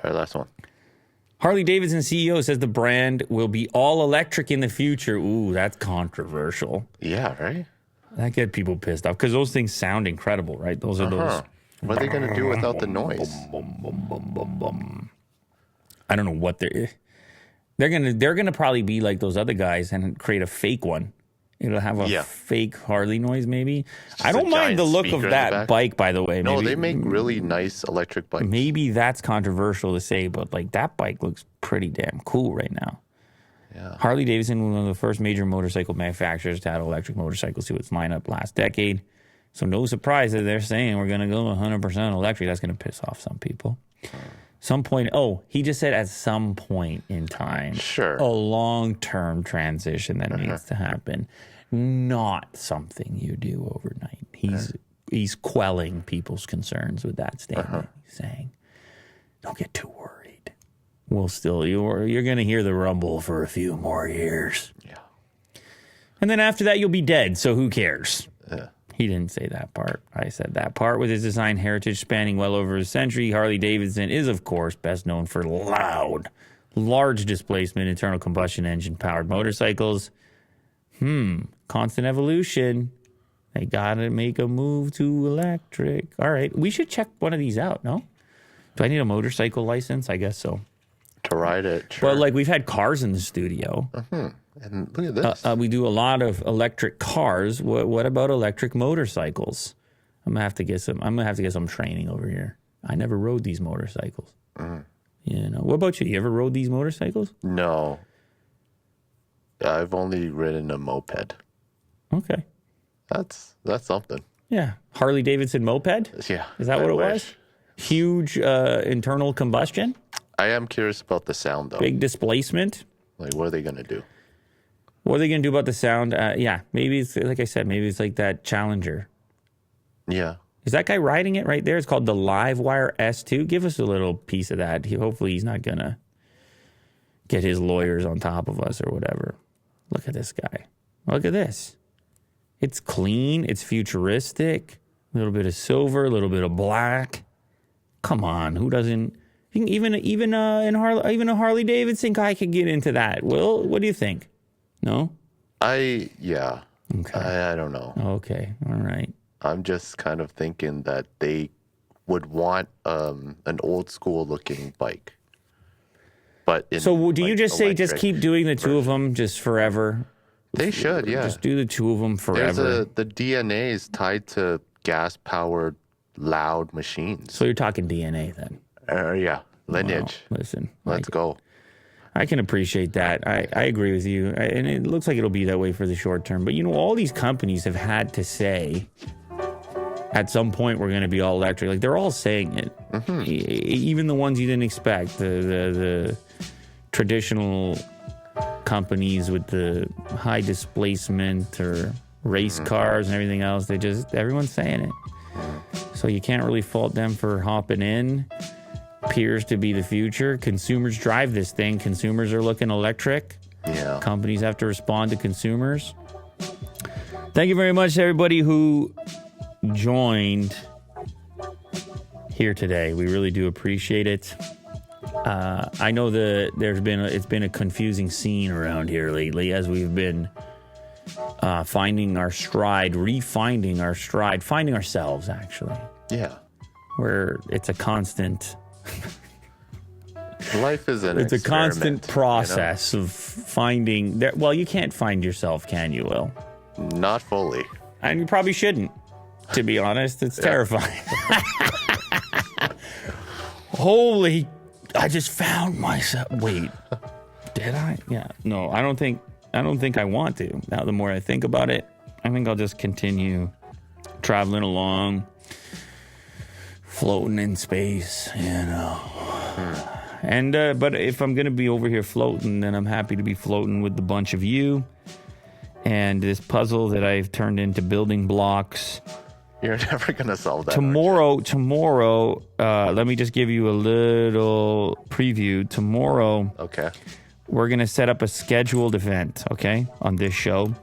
All right, last one. Harley-Davidson CEO says the brand will be all electric in the future. Ooh, that's controversial. Yeah, right? That get people pissed off because those things sound incredible, right? Those are those. What are they going to do without the noise? I don't know what they're gonna probably be like those other guys and create a fake one. It'll have a fake Harley noise, maybe. I don't mind the look of that bike, by the way. No, they make really nice electric bikes. Maybe that's controversial to say, but like that bike looks pretty damn cool right now. Yeah. Harley-Davidson was one of the first major motorcycle manufacturers to add electric motorcycles to its lineup last decade. So no surprise that they're saying we're going to go 100% electric. That's going to piss off some people. Some point, he just said at some point in time. Sure. A long-term transition that needs to happen. Not something you do overnight. He's quelling people's concerns with that statement. He's saying, don't get too worried. You're going to hear the rumble for a few more years. Yeah. And then after that, you'll be dead, so who cares? Yeah. He didn't say that part. I said that part. With his design heritage spanning well over a century, Harley-Davidson is, of course, best known for loud, large displacement, internal combustion engine-powered motorcycles. Constant evolution. They got to make a move to electric. All right. We should check one of these out, no? Do I need a motorcycle license? I guess so. To ride it, sure. Well, like we've had cars in the studio. And look at this. We do a lot of electric cars. What about electric motorcycles? I'm gonna have to get some training over here. I never rode these motorcycles. What about you? You ever rode these motorcycles? No. I've only ridden a moped. Okay. That's something. Yeah. Harley Davidson moped? Yeah. Is that what it was? Huge internal combustion? I am curious about the sound, though. Big displacement? Like, what are they going to do? What are they going to do about the sound? Maybe it's, like I said, maybe it's like that Challenger. Yeah. Is that guy riding it right there? It's called the Livewire S2. Give us a little piece of that. Hopefully he's not going to get his lawyers on top of us or whatever. Look at this guy. Look at this. It's clean. It's futuristic. A little bit of silver, a little bit of black. Come on. Who doesn't... Even a Harley Davidson guy could get into that. Will, what do you think? No? Yeah. Okay. I don't know. Okay. All right. I'm just kind of thinking that they would want an old school looking bike. But so do you just say just keep doing the two of them just forever? They should, yeah. Just do the two of them forever. The DNA is tied to gas powered loud machines. So you're talking DNA then? Yeah, lineage. Wow. Listen, let's go. I can appreciate that. I agree with you. And it looks like it'll be that way for the short term. But, all these companies have had to say at some point we're going to be all electric. Like, they're all saying it. Even the ones you didn't expect. The traditional companies with the high displacement or race cars and everything else. Everyone's saying it. So you can't really fault them for hopping in. Appears to be the future. Consumers drive this thing. Consumers are looking electric. Yeah. Companies have to respond to consumers. Thank you very much to everybody who joined here today. We really do appreciate it. I know that it's been a confusing scene around here lately as we've been finding our stride, refinding our stride, finding ourselves actually. Yeah. Where it's a constant... Life is It's a constant process of finding... Well, you can't find yourself, can you, Will? Not fully. And you probably shouldn't, to be honest. It's terrifying. Holy... I just found myself... Wait. Did I? Yeah. No, I don't think I want to. Now, the more I think about it, I think I'll just continue traveling along, floating in space, And but if I'm going to be over here floating, then I'm happy to be floating with the bunch of you and this puzzle that I've turned into building blocks. You're never going to solve that. Tomorrow, let me just give you a little preview. Tomorrow, okay, we're going to set up a scheduled event, okay, on this show.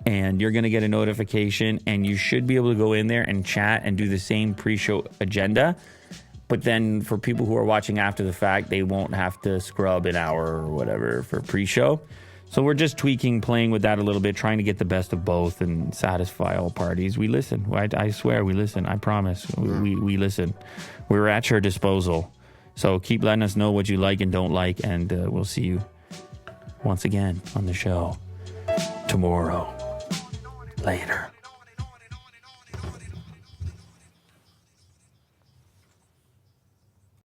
And you're going to get a notification, and you should be able to go in there and chat and do the same pre-show agenda. But then for people who are watching after the fact, they won't have to scrub an hour or whatever for pre-show. So we're just tweaking, playing with that a little bit, trying to get the best of both and satisfy all parties. We listen. I swear we listen. I promise. We listen. We're at your disposal. So keep letting us know what you like and don't like, and we'll see you once again on the show tomorrow. Later.